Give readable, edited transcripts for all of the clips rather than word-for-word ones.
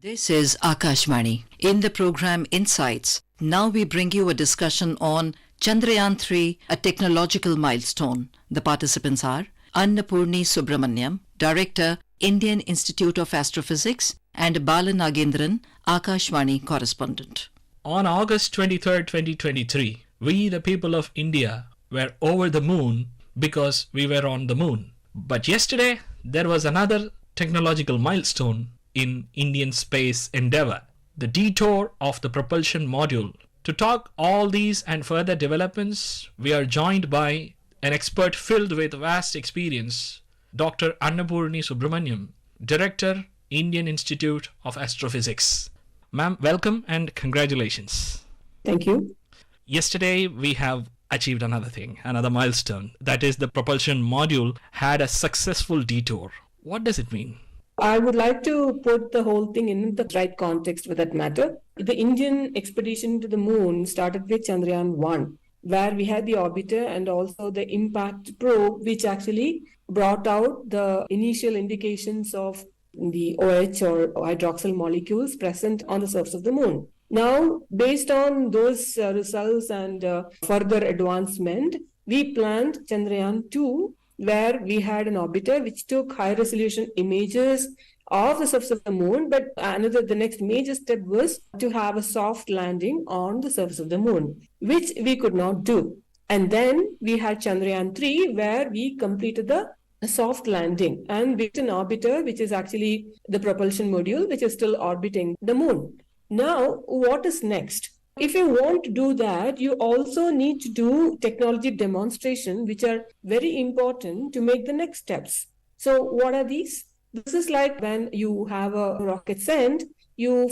This is Akashvani. In the program Insights, now we bring you a discussion on Chandrayaan-3, a technological milestone. The participants are Annapurni Subramaniam, Director, Indian Institute of Astrophysics, and Balanagendran, Akashvani Correspondent. On August 23, 2023, we, the people of India, were over the moon because we were on the moon. But yesterday, there was another technological milestone in Indian space endeavor, the detour of the propulsion module. To talk all these and further developments, we are joined by an expert filled with vast experience, Dr. Annapurni Subramaniam, Director, Indian Institute of Astrophysics. Ma'am, welcome and congratulations. Thank you. Yesterday, we have achieved another thing, another milestone. That is, the propulsion module had a successful detour. What does it mean? I would like to put the whole thing in the right context for that matter. The Indian expedition to the moon started with Chandrayaan-3, where we had the orbiter and also the impact probe, which actually brought out the initial indications of the OH or hydroxyl molecules present on the surface of the moon. Now, based on those results and further advancement, we planned Chandrayaan-2, where we had an orbiter which took high-resolution images of the surface of the moon, but the next major step was to have a soft landing on the surface of the moon, which we could not do. And then we had Chandrayaan-3, where we completed the soft landing and with an orbiter, which is actually the propulsion module, which is still orbiting the moon. Now, what is next? If you want to do that, you also need to do technology demonstration, which are very important to make the next steps. So what are these? This is like when you have a rocket sent, you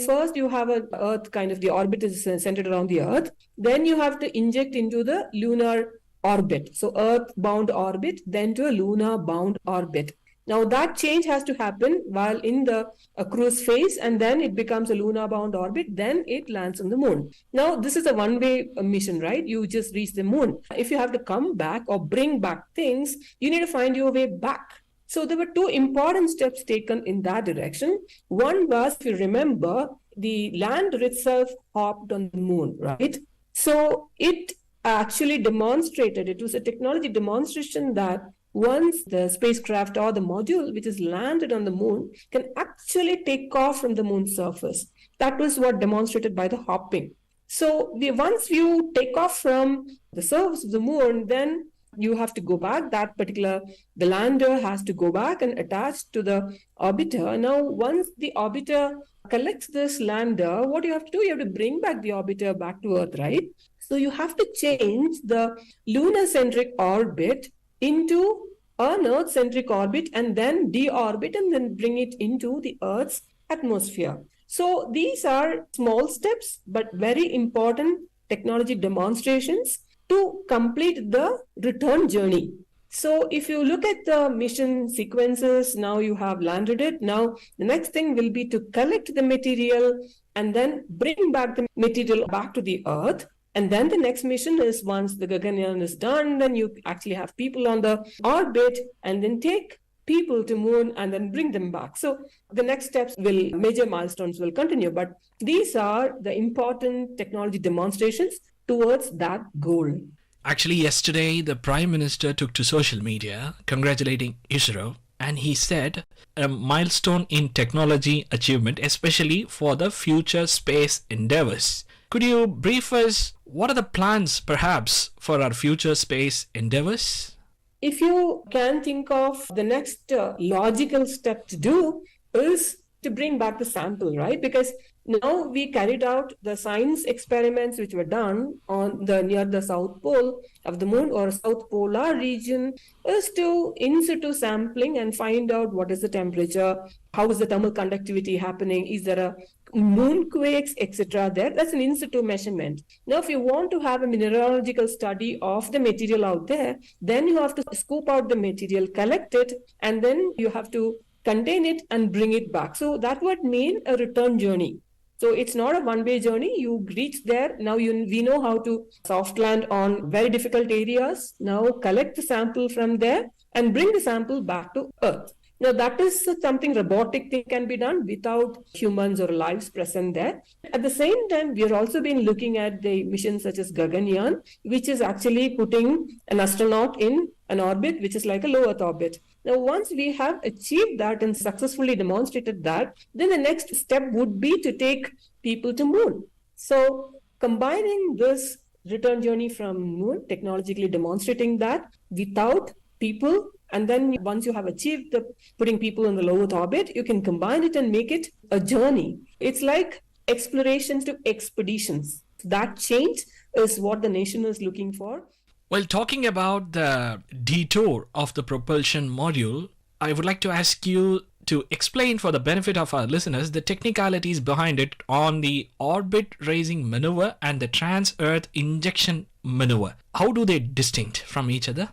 have an Earth, kind of the orbit is centered around the Earth. Then you have to inject into the lunar orbit. So Earth-bound orbit, then to a lunar-bound orbit. Now that change has to happen while in the cruise phase, and then it becomes a lunar-bound orbit, then it lands on the moon. Now this is a one-way mission, right? You just reach the moon. If you have to come back or bring back things, you need to find your way back. So there were two important steps taken in that direction. One was, if you remember, the lander itself hopped on the moon, right? So it actually demonstrated, it was a technology demonstration that once the spacecraft or the module which is landed on the moon can actually take off from the moon's surface. That was what demonstrated by the hopping. So once you take off from the surface of the moon, then you have to go back. The lander has to go back and attach to the orbiter. Now, once the orbiter collects this lander, what you have to do, you have to bring back the orbiter back to Earth, right? So you have to change the lunar-centric orbit into an Earth-centric orbit and then deorbit and then bring it into the Earth's atmosphere. So these are small steps, but very important technology demonstrations to complete the return journey. So if you look at the mission sequences, now you have landed it. Now the next thing will be to collect the material and then bring back the material back to the Earth. And then the next mission is, once the Gaganyaan is done, then you actually have people on the orbit and then take people to moon and then bring them back. So the next steps major milestones will continue. But these are the important technology demonstrations towards that goal. Actually, yesterday, the Prime Minister took to social media congratulating ISRO, and he said a milestone in technology achievement, especially for the future space endeavors. Could you brief us, what are the plans perhaps for our future space endeavors? If you can think of the next logical step to do is to bring back the sample, right? Because now we carried out the science experiments which were done on near the South Pole of the moon or South Polar region is to in situ sampling and find out what is the temperature, how is the thermal conductivity happening, is there a moonquakes, etc. there. That's an in situ measurement. Now, if you want to have a mineralogical study of the material out there, then you have to scoop out the material, collect it, and then you have to contain it and bring it back. So that would mean a return journey. So it's not a one-way journey. You reach there. Now we know how to soft land on very difficult areas. Now collect the sample from there and bring the sample back to Earth. Now, that is something robotic thing can be done without humans or lives present there. At the same time, we are also been looking at the missions such as Gaganyaan, which is actually putting an astronaut in an orbit, which is like a low Earth orbit. Now, once we have achieved that and successfully demonstrated that, then the next step would be to take people to moon. So, combining this return journey from moon, technologically demonstrating that without people, and then once you have achieved the putting people in the low Earth orbit, you can combine it and make it a journey. It's like explorations to expeditions. That change is what the nation is looking for. Well, talking about the detour of the propulsion module, I would like to ask you to explain for the benefit of our listeners the technicalities behind it on the orbit raising maneuver and the trans-Earth injection maneuver. How do they distinct from each other?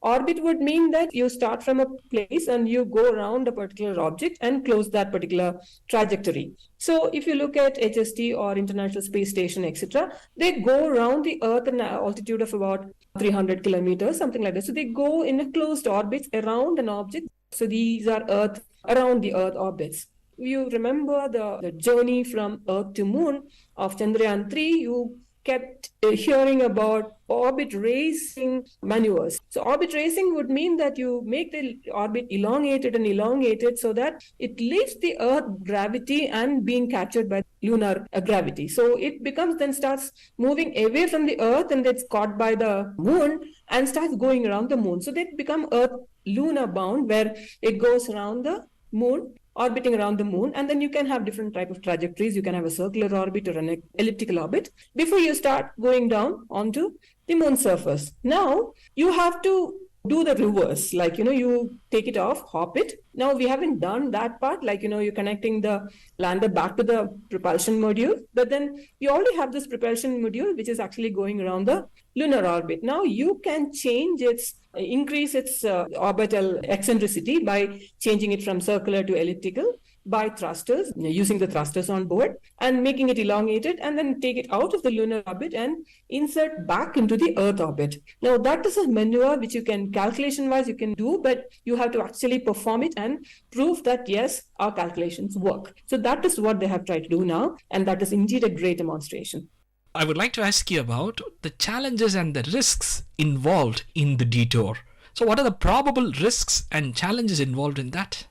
Orbit would mean that you start from a place and you go around a particular object and close that particular trajectory. So if you look at HST or International Space Station, etc., they go around the Earth at an altitude of about 300 kilometers, something like that. So they go in a closed orbit around an object. So these are around the Earth orbits. You remember the journey from Earth to Moon of Chandrayaan-3, you kept hearing about orbit racing maneuvers. So orbit racing would mean that you make the orbit elongated so that it leaves the Earth gravity and being captured by lunar gravity. So it starts moving away from the Earth and it's caught by the moon and starts going around the moon. So they become Earth lunar bound, where it goes around the moon, orbiting around the moon, and then you can have different type of trajectories. You can have a circular orbit or an elliptical orbit before you start going down onto the moon surface. Now you have to do the reverse, like, you take it off, hop it. Now we haven't done that part, like, you're connecting the lander back to the propulsion module, but then you already have this propulsion module, which is actually going around the lunar orbit. Now you can increase its orbital eccentricity by changing it from circular to elliptical by thrusters, using the thrusters on board and making it elongated, and then take it out of the lunar orbit and insert back into the Earth orbit. Now that is a maneuver which you can calculation-wise you can do, but you have to actually perform it and prove that yes, our calculations work. So that is what they have tried to do now, and that is indeed a great demonstration. I would like to ask you about the challenges and the risks involved in the detour. So what are the probable risks and challenges involved in that?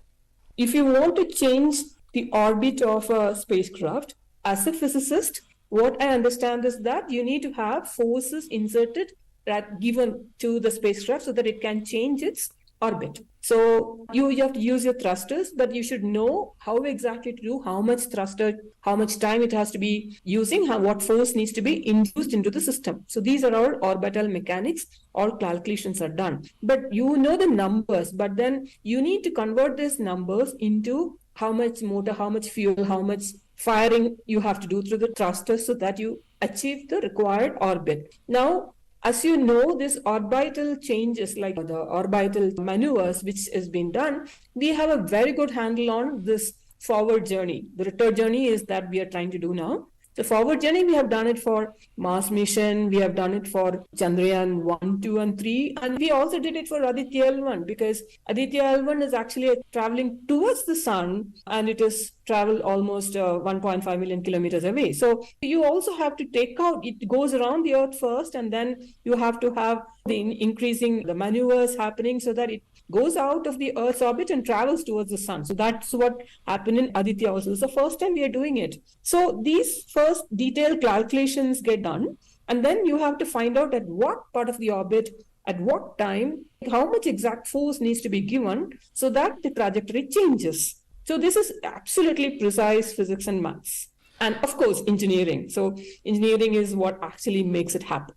If you want to change the orbit of a spacecraft, as a physicist, what I understand is that you need to have forces inserted that given to the spacecraft so that it can change its orbit. So you have to use your thrusters, but you should know how exactly to do, how much thruster, how much time it has to be using, what force needs to be induced into the system. So these are all orbital mechanics, all calculations are done. But you know the numbers, but then you need to convert these numbers into how much motor, how much fuel, how much firing you have to do through the thrusters so that you achieve the required orbit. Now, as you know, this orbital changes, like the orbital maneuvers which has been done, we have a very good handle on this forward journey. The return journey is that we are trying to do now. The forward journey, we have done it for Mars mission, we have done it for Chandrayaan-1, 2 and 3, and we also did it for Aditya L1, because Aditya L1 is actually traveling towards the sun and it is travel almost 1.5 million kilometers away. So you also have to take out, it goes around the Earth first, and then you have to have the increasing the maneuvers happening so that it goes out of the Earth's orbit and travels towards the sun. So that's what happened in Aditya also. It's the first time we are doing it. So these first detailed calculations get done, and then you have to find out at what part of the orbit, at what time, how much exact force needs to be given so that the trajectory changes. So this is absolutely precise physics and maths. And of course, engineering. So engineering is what actually makes it happen.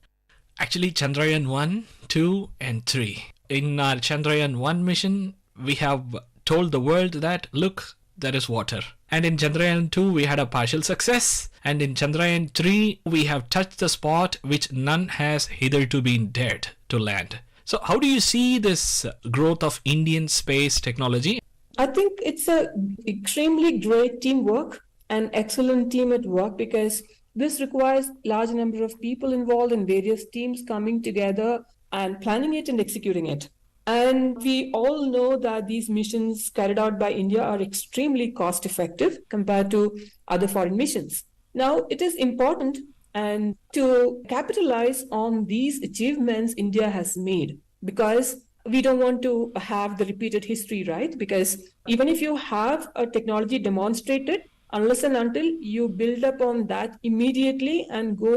Actually, Chandrayaan-1, 2 and 3. In our Chandrayaan-1 mission, we have told the world that, look, there is water. And in Chandrayaan-2, we had a partial success. And in Chandrayaan-3, we have touched the spot which none has hitherto been dared to land. So how do you see this growth of Indian space technology? I think it's a extremely great teamwork and excellent team at work, because this requires large number of people involved in various teams coming together and planning it and executing it. And we all know that these missions carried out by India are extremely cost effective compared to other foreign missions. Now, it is important and to capitalize on these achievements India has made, because we don't want to have the repeated history, right? Because even if you have a technology demonstrated, unless and until you build up on that immediately and go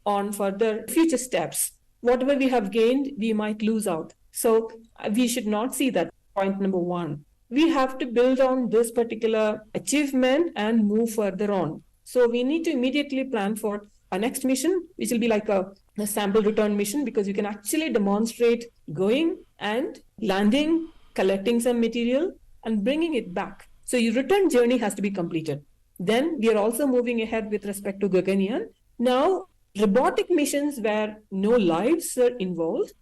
on further future steps, whatever we have gained, we might lose out. So we should not see that. Point number one. We have to build on this particular achievement and move further on. So we need to immediately plan for our next mission, which will be like a sample return mission, because you can actually demonstrate going and landing, collecting some material and bringing it back. So your return journey has to be completed. Then we are also moving ahead with respect to Gaganyaan. Now, robotic missions where no lives are involved,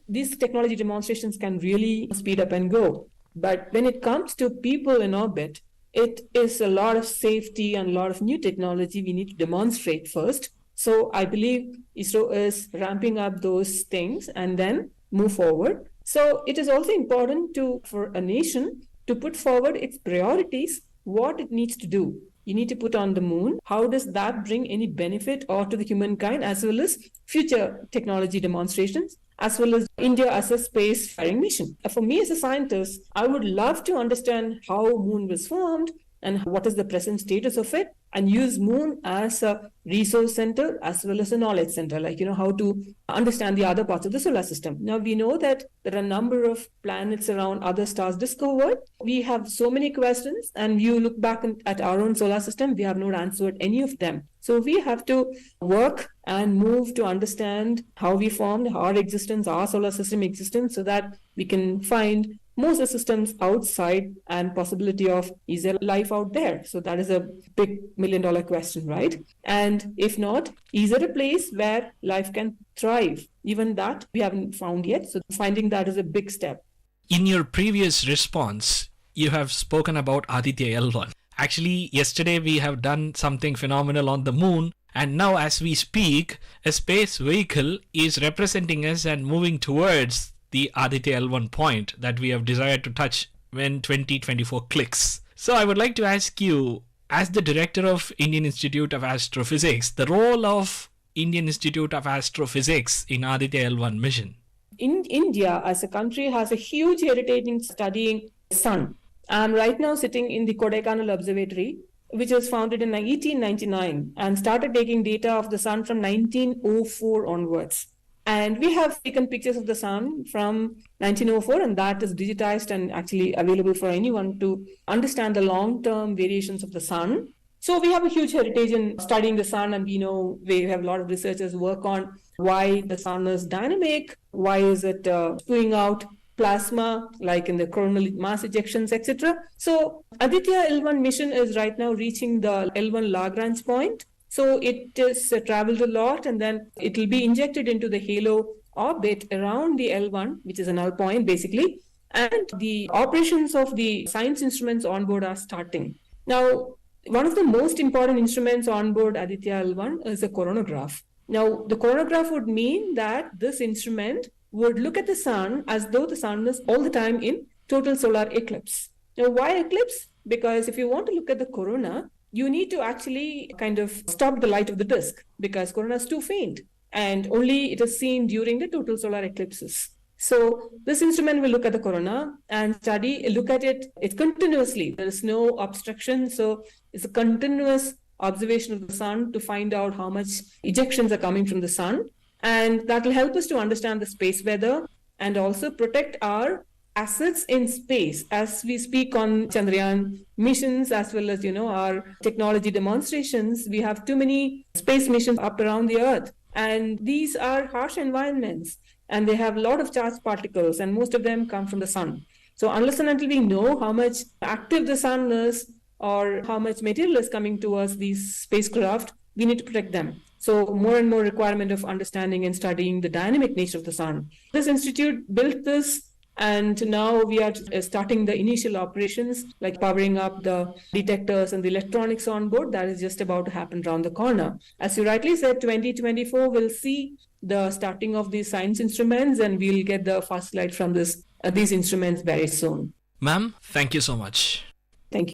these technology demonstrations can really speed up and go. But when it comes to people in orbit, it is a lot of safety and a lot of new technology we need to demonstrate first. So I believe ISRO is ramping up those things and then move forward. So it is also important for a nation to put forward its priorities, what it needs to do. You need to put on the moon. How does that bring any benefit or to the humankind, as well as future technology demonstrations, as well as India as a space-faring mission? For me as a scientist, I would love to understand how moon was formed and what is the present status of it, and use moon as a resource center as well as a knowledge center, like, how to understand the other parts of the solar system. Now, we know that there are a number of planets around other stars discovered. We have so many questions, and you look back at our own solar system, we have not answered any of them. So we have to work and move to understand how we formed, our existence, our solar system existence, so that we can find more systems outside and possibility of, is there life out there? So that is a big million-dollar question, right? And if not, is there a place where life can thrive? Even that we haven't found yet. So finding that is a big step. In your previous response, you have spoken about Aditya L1. Actually, yesterday we have done something phenomenal on the moon. And now as we speak, a space vehicle is representing us and moving towards the Aditya L1 point that we have desired to touch when 2024 clicks. So I would like to ask you, as the director of Indian Institute of Astrophysics, the role of Indian Institute of Astrophysics in Aditya L1 mission. India as a country has a huge heritage in studying the sun. I'm right now sitting in the Kodaikanal Observatory, which was founded in 1899 and started taking data of the sun from 1904 onwards. And we have taken pictures of the sun from 1904, and that is digitized and actually available for anyone to understand the long-term variations of the sun. So we have a huge heritage in studying the sun, and we have a lot of researchers work on why the sun is dynamic, why is it spewing out plasma, like in the coronal mass ejections, etc. So Aditya L1 mission is right now reaching the L1 Lagrange point. So it is traveled a lot, and then it will be injected into the halo orbit around the L1, which is a null point basically. And the operations of the science instruments on board are starting. Now, one of the most important instruments on board Aditya L1 is a coronagraph. Now, the coronagraph would mean that this instrument would look at the sun as though the sun is all the time in total solar eclipse. Now, why eclipse? Because if you want to look at the corona, you need to actually kind of stop the light of the disk, because corona is too faint and only it is seen during the total solar eclipses. So this instrument will look at the corona and look at it continuously. There is no obstruction. So it's a continuous observation of the sun to find out how much ejections are coming from the sun. And that will help us to understand the space weather and also protect our assets in space as we speak on Chandrayaan missions, as well as, our technology demonstrations. We have too many space missions up around the Earth. And these are harsh environments, and they have a lot of charged particles, and most of them come from the sun. So unless and until we know how much active the sun is or how much material is coming towards these spacecraft, we need to protect them. So more and more requirement of understanding and studying the dynamic nature of the sun. This institute built this, and now we are starting the initial operations, like powering up the detectors and the electronics on board. That is just about to happen around the corner. As you rightly said, 2024 will see the starting of these science instruments, and we'll get the first light from these instruments very soon. Ma'am, thank you so much.